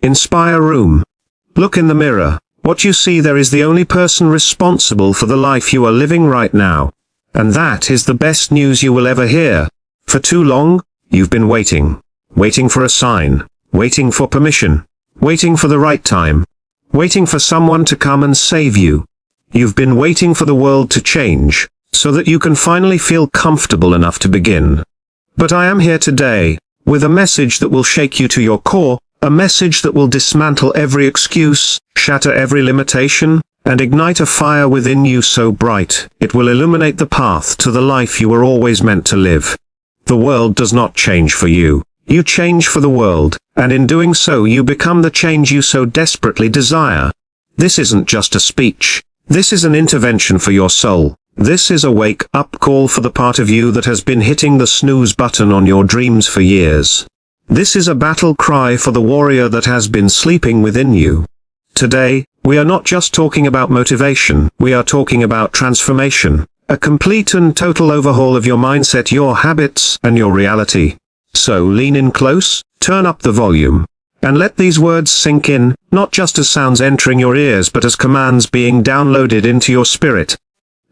Inspire room. Look in the mirror. What you see there is the only person responsible for the life you are living right now. And that is the best news you will ever hear. For too long, you've been waiting. Waiting for a sign. Waiting for permission. Waiting for the right time. Waiting for someone to come and save you. You've been waiting for the world to change, so that you can finally feel comfortable enough to begin. But I am here today, with a message that will shake you to your core, a message that will dismantle every excuse, shatter every limitation, and ignite a fire within you so bright, it will illuminate the path to the life you were always meant to live. The world does not change for you. You change for the world, and in doing so you become the change you so desperately desire. This isn't just a speech. This is an intervention for your soul. This is a wake-up call for the part of you that has been hitting the snooze button on your dreams for years. This is a battle cry for the warrior that has been sleeping within you. Today, we are not just talking about motivation, we are talking about transformation, a complete and total overhaul of your mindset, your habits, and your reality. So lean in close, turn up the volume, and let these words sink in, not just as sounds entering your ears but as commands being downloaded into your spirit.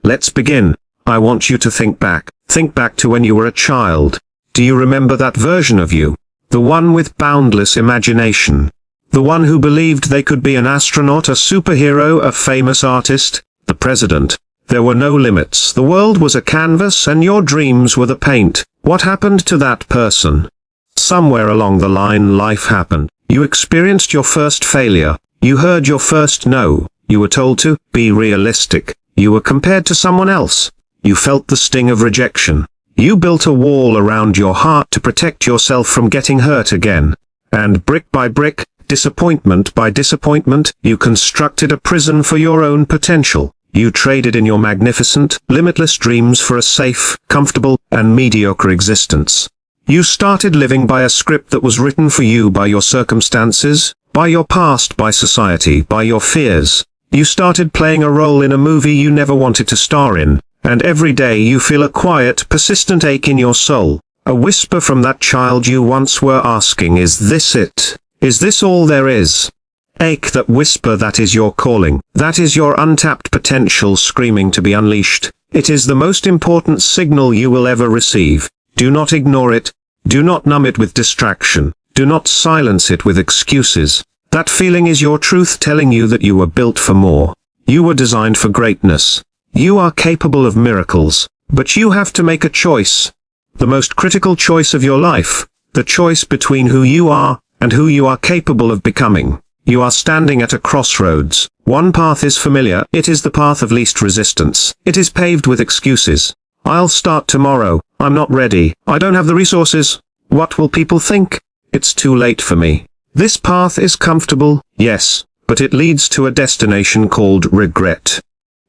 Let's begin. I want you to think back to when you were a child. Do you remember that version of you? The one with boundless imagination. The one who believed they could be an astronaut, a superhero, a famous artist, the president. There were no limits. The world was a canvas and your dreams were the paint. What happened to that person? Somewhere along the line life happened. You experienced your first failure. You heard your first no. You were told to be realistic. You were compared to someone else. You felt the sting of rejection. You built a wall around your heart to protect yourself from getting hurt again. And brick by brick, disappointment by disappointment, you constructed a prison for your own potential. You traded in your magnificent, limitless dreams for a safe, comfortable, and mediocre existence. You started living by a script that was written for you by your circumstances, by your past, by society, by your fears. You started playing a role in a movie you never wanted to star in, and every day you feel a quiet, persistent ache in your soul, a whisper from that child you once were asking, is this it? Is this all there is? Ache, that whisper, that is your calling. That is your untapped potential screaming to be unleashed. It is the most important signal you will ever receive. Do not ignore it. Do not numb it with distraction. Do not silence it with excuses. That feeling is your truth telling you that you were built for more. You were designed for greatness. You are capable of miracles. But you have to make a choice. The most critical choice of your life. The choice between who you are and who you are capable of becoming. You are standing at a crossroads. One path is familiar. It is the path of least resistance. It is paved with excuses. I'll start tomorrow. I'm not ready. I don't have the resources. What will people think? It's too late for me. This path is comfortable, yes, but it leads to a destination called regret.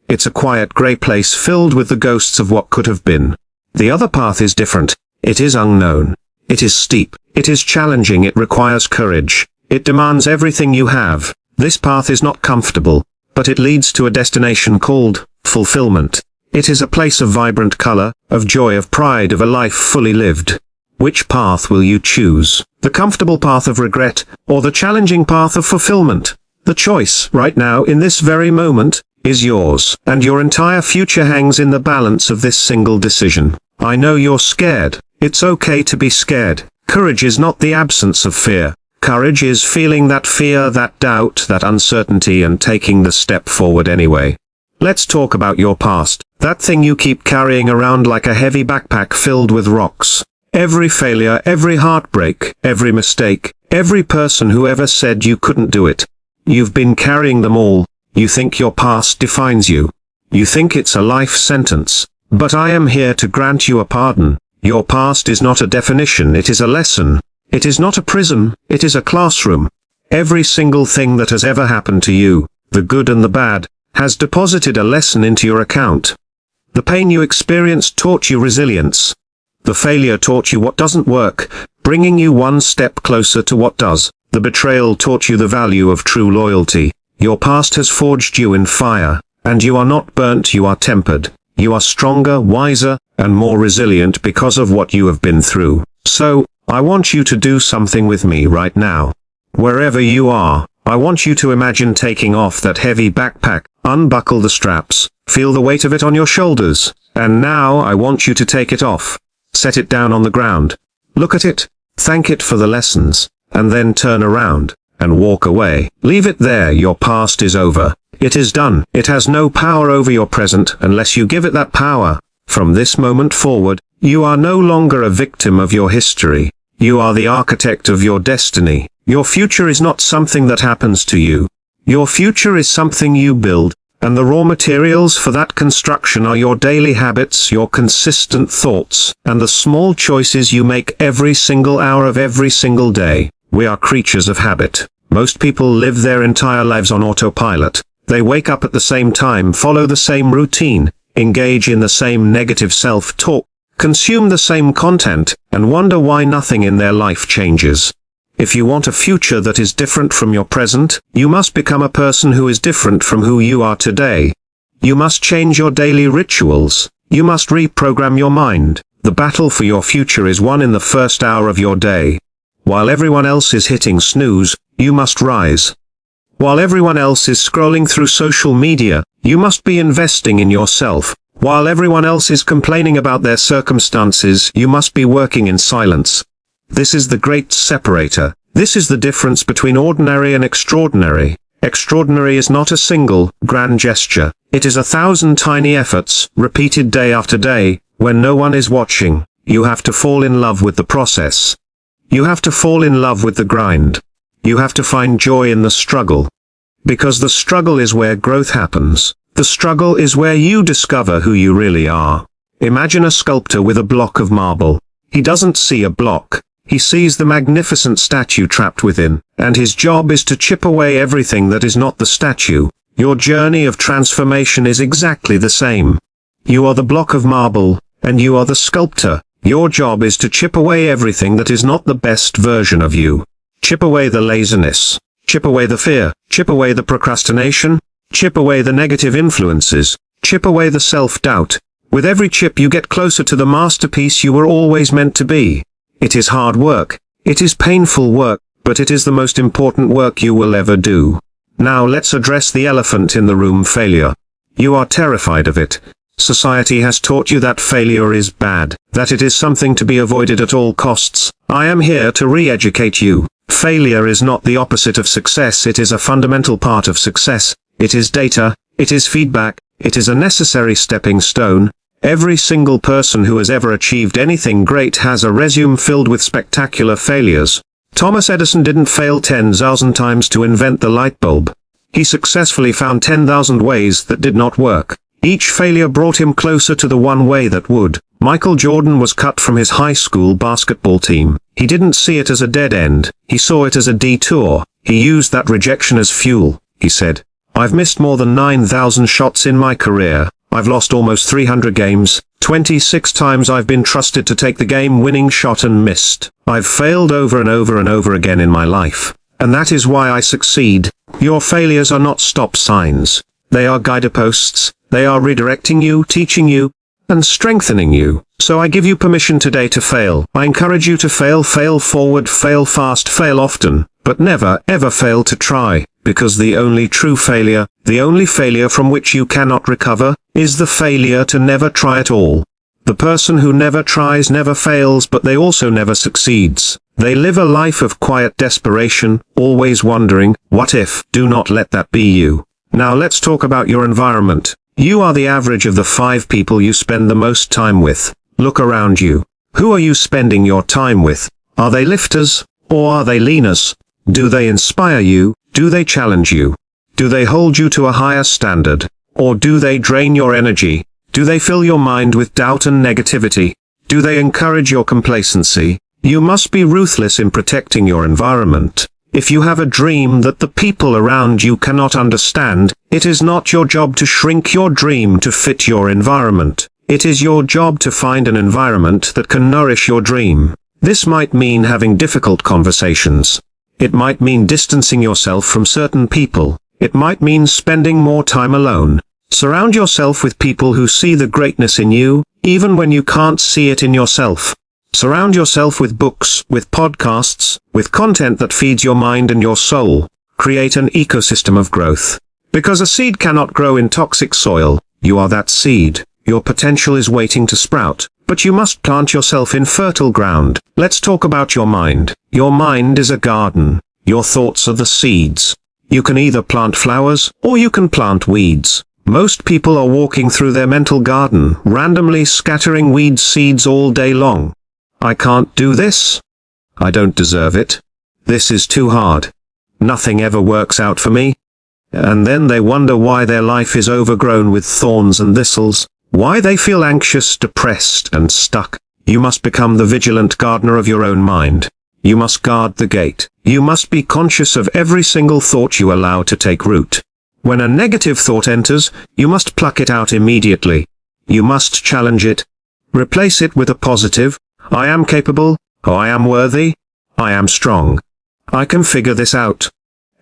It's a quiet grey place filled with the ghosts of what could have been. The other path is different. It is unknown. It is steep. It is challenging. It requires courage. It demands everything you have. This path is not comfortable, but it leads to a destination called fulfillment. It is a place of vibrant color, of joy, of pride, of a life fully lived. Which path will you choose? The comfortable path of regret, or the challenging path of fulfillment? The choice, right now, in this very moment, is yours, and your entire future hangs in the balance of this single decision. I know you're scared. It's okay to be scared. Courage is not the absence of fear. Courage is feeling that fear, that doubt, that uncertainty, and taking the step forward anyway. Let's talk about your past, that thing you keep carrying around like a heavy backpack filled with rocks. Every failure, every heartbreak, every mistake, every person who ever said you couldn't do it. You've been carrying them all. You think your past defines you. You think it's a life sentence. But I am here to grant you a pardon. Your past is not a definition, it is a lesson. It is not a prison, it is a classroom. Every single thing that has ever happened to you, the good and the bad, has deposited a lesson into your account. The pain you experienced taught you resilience. The failure taught you what doesn't work, bringing you one step closer to what does. The betrayal taught you the value of true loyalty. Your past has forged you in fire, and you are not burnt, you are tempered. You are stronger, wiser, and more resilient because of what you have been through. So, I want you to do something with me right now. Wherever you are, I want you to imagine taking off that heavy backpack, unbuckle the straps, feel the weight of it on your shoulders, and now I want you to take it off. Set it down on the ground. Look at it, thank it for the lessons, and then turn around, and walk away. Leave it there. Your past is over. It is done. It has no power over your present unless you give it that power. From this moment forward, you are no longer a victim of your history. You are the architect of your destiny. Your future is not something that happens to you. Your future is something you build, and the raw materials for that construction are your daily habits, your consistent thoughts, and the small choices you make every single hour of every single day. We are creatures of habit. Most people live their entire lives on autopilot. They wake up at the same time, follow the same routine, engage in the same negative self-talk, consume the same content, and wonder why nothing in their life changes. If you want a future that is different from your present, you must become a person who is different from who you are today. You must change your daily rituals. You must reprogram your mind. The battle for your future is won in the first hour of your day. While everyone else is hitting snooze, you must rise. While everyone else is scrolling through social media, you must be investing in yourself. While everyone else is complaining about their circumstances, you must be working in silence. This is the great separator. This is the difference between ordinary and extraordinary. Extraordinary is not a single, grand gesture. It is 1,000 tiny efforts, repeated day after day, when no one is watching. You have to fall in love with the process. You have to fall in love with the grind. You have to find joy in the struggle. Because the struggle is where growth happens. The struggle is where you discover who you really are. Imagine a sculptor with a block of marble. He doesn't see a block. He sees the magnificent statue trapped within, and his job is to chip away everything that is not the statue. Your journey of transformation is exactly the same. You are the block of marble, and you are the sculptor. Your job is to chip away everything that is not the best version of you. Chip away the laziness. Chip away the fear. Chip away the procrastination. Chip away the negative influences. Chip away the self-doubt. With every chip you get closer to the masterpiece you were always meant to be. It is hard work. It is painful work, but it is the most important work you will ever do. Now let's address the elephant in the room: failure. You are terrified of it. Society has taught you that failure is bad, that it is something to be avoided at all costs. I am here to re-educate you. Failure is not the opposite of success. It is a fundamental part of success. It is data. It is feedback. It is a necessary stepping stone. Every single person who has ever achieved anything great has a resume filled with spectacular failures. Thomas Edison didn't fail 10,000 times to invent the light bulb. He successfully found 10,000 ways that did not work. Each failure brought him closer to the one way that would. Michael Jordan was cut from his high school basketball team. He didn't see it as a dead end. He saw it as a detour. He used that rejection as fuel. He said, "I've missed more than 9,000 shots in my career. I've lost almost 300 games. 26 times I've been trusted to take the game-winning shot and missed. I've failed over and over and over again in my life. And that is why I succeed." Your failures are not stop signs. They are guideposts. They are redirecting you, teaching you, and strengthening you. So I give you permission today to fail. I encourage you to fail forward, fail fast, fail often, but never ever fail to try, because the only true failure, the only failure from which you cannot recover, is the failure to never try at all. The person who never tries never fails, but they also never succeeds. They live a life of quiet desperation, always wondering, what if? Do not let that be you. Now let's talk about your environment. You are the average of the 5 people you spend the most time with. Look around you. Who are you spending your time with? Are they lifters, or are they leaners? Do they inspire you? Do they challenge you? Do they hold you to a higher standard? Or do they drain your energy? Do they fill your mind with doubt and negativity? Do they encourage your complacency? You must be ruthless in protecting your environment. If you have a dream that the people around you cannot understand, it is not your job to shrink your dream to fit your environment. It is your job to find an environment that can nourish your dream. This might mean having difficult conversations. It might mean distancing yourself from certain people. It might mean spending more time alone. Surround yourself with people who see the greatness in you, even when you can't see it in yourself. Surround yourself with books, with podcasts, with content that feeds your mind and your soul. Create an ecosystem of growth. Because a seed cannot grow in toxic soil, you are that seed. Your potential is waiting to sprout, but you must plant yourself in fertile ground. Let's talk about your mind. Your mind is a garden. Your thoughts are the seeds. You can either plant flowers, or you can plant weeds. Most people are walking through their mental garden, randomly scattering weed seeds all day long. I can't do this. I don't deserve it. This is too hard. Nothing ever works out for me. And then they wonder why their life is overgrown with thorns and thistles, why they feel anxious, depressed, and stuck. You must become the vigilant gardener of your own mind. You must guard the gate. You must be conscious of every single thought you allow to take root. When a negative thought enters, you must pluck it out immediately. You must challenge it. Replace it with a positive. I am capable. Oh, I am worthy. I am strong. I can figure this out.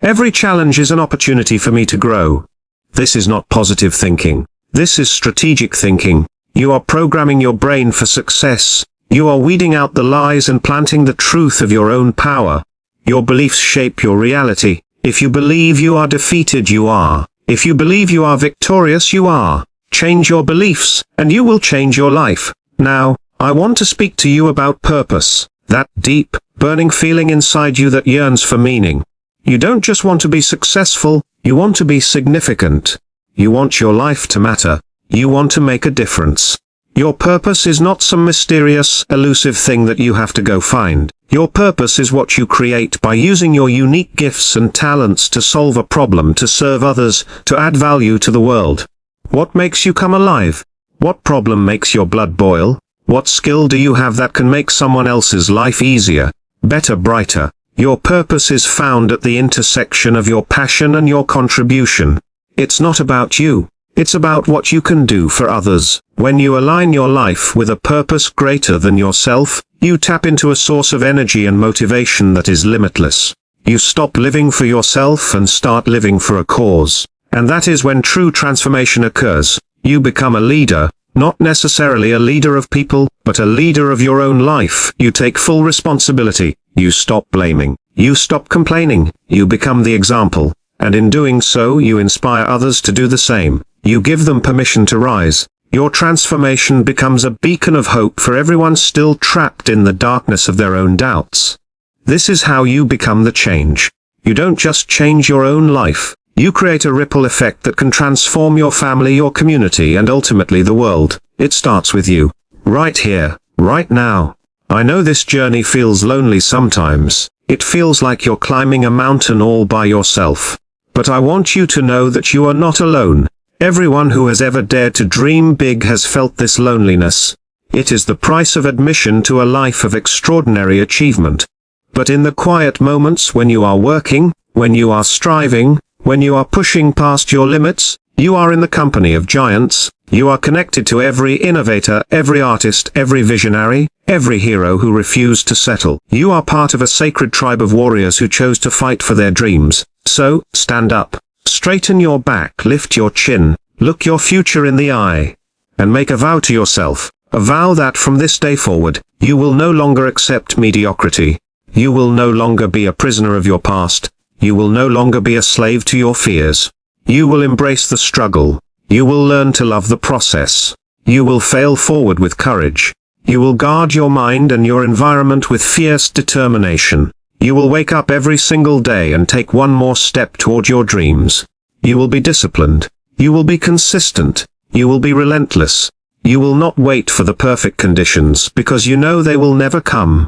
Every challenge is an opportunity for me to grow. This is not positive thinking. This is strategic thinking. You are programming your brain for success. You are weeding out the lies and planting the truth of your own power. Your beliefs shape your reality. If you believe you are defeated, you are. If you believe you are victorious, you are. Change your beliefs, and you will change your life. Now, I want to speak to you about purpose. That deep, burning feeling inside you that yearns for meaning. You don't just want to be successful, you want to be significant. You want your life to matter. You want to make a difference. Your purpose is not some mysterious, elusive thing that you have to go find. Your purpose is what you create by using your unique gifts and talents to solve a problem, to serve others, to add value to the world. What makes you come alive? What problem makes your blood boil? What skill do you have that can make someone else's life easier, better, brighter? Your purpose is found at the intersection of your passion and your contribution. It's not about you. It's about what you can do for others. When you align your life with a purpose greater than yourself, you tap into a source of energy and motivation that is limitless. You stop living for yourself and start living for a cause. And that is when true transformation occurs. You become a leader, not necessarily a leader of people, but a leader of your own life. You take full responsibility. You stop blaming. You stop complaining. You become the example. And in doing so, you inspire others to do the same. You give them permission to rise. Your transformation becomes a beacon of hope for everyone still trapped in the darkness of their own doubts. This is how you become the change. You don't just change your own life. You create a ripple effect that can transform your family, your community, and ultimately the world. It starts with you. Right here, right now. I know this journey feels lonely sometimes. It feels like you're climbing a mountain all by yourself. But I want you to know that you are not alone. Everyone who has ever dared to dream big has felt this loneliness. It is the price of admission to a life of extraordinary achievement. But in the quiet moments when you are working, when you are striving, when you are pushing past your limits, you are in the company of giants. You are connected to every innovator, every artist, every visionary, every hero who refused to settle. You are part of a sacred tribe of warriors who chose to fight for their dreams. So, stand up. Straighten your back, lift your chin, look your future in the eye, and make a vow to yourself, a vow that from this day forward, you will no longer accept mediocrity. You will no longer be a prisoner of your past. You will no longer be a slave to your fears. You will embrace the struggle. You will learn to love the process. You will fail forward with courage. You will guard your mind and your environment with fierce determination. You will wake up every single day and take one more step toward your dreams. You will be disciplined. You will be consistent. You will be relentless. You will not wait for the perfect conditions because you know they will never come.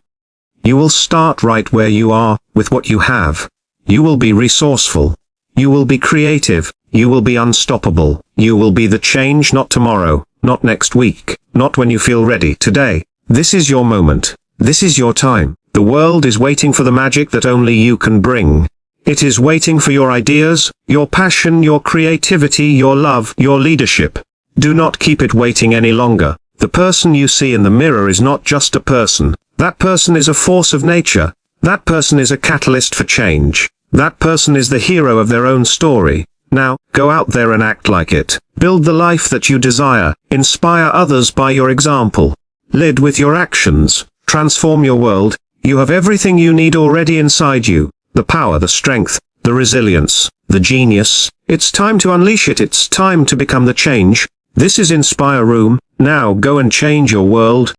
You will start right where you are, with what you have. You will be resourceful. You will be creative. You will be unstoppable. You will be the change, not tomorrow, not next week, not when you feel ready. Today. This is your moment. This is your time. The world is waiting for the magic that only you can bring. It is waiting for your ideas, your passion, your creativity, your love, your leadership. Do not keep it waiting any longer. The person you see in the mirror is not just a person. That person is a force of nature. That person is a catalyst for change. That person is the hero of their own story. Now, go out there and act like it. Build the life that you desire. Inspire others by your example. Lead with your actions. Transform your world. You have everything you need already inside you. The power, the strength, the resilience, the genius. It's time to unleash it. It's time to become the change. This is Inspire Room. Now go and change your world.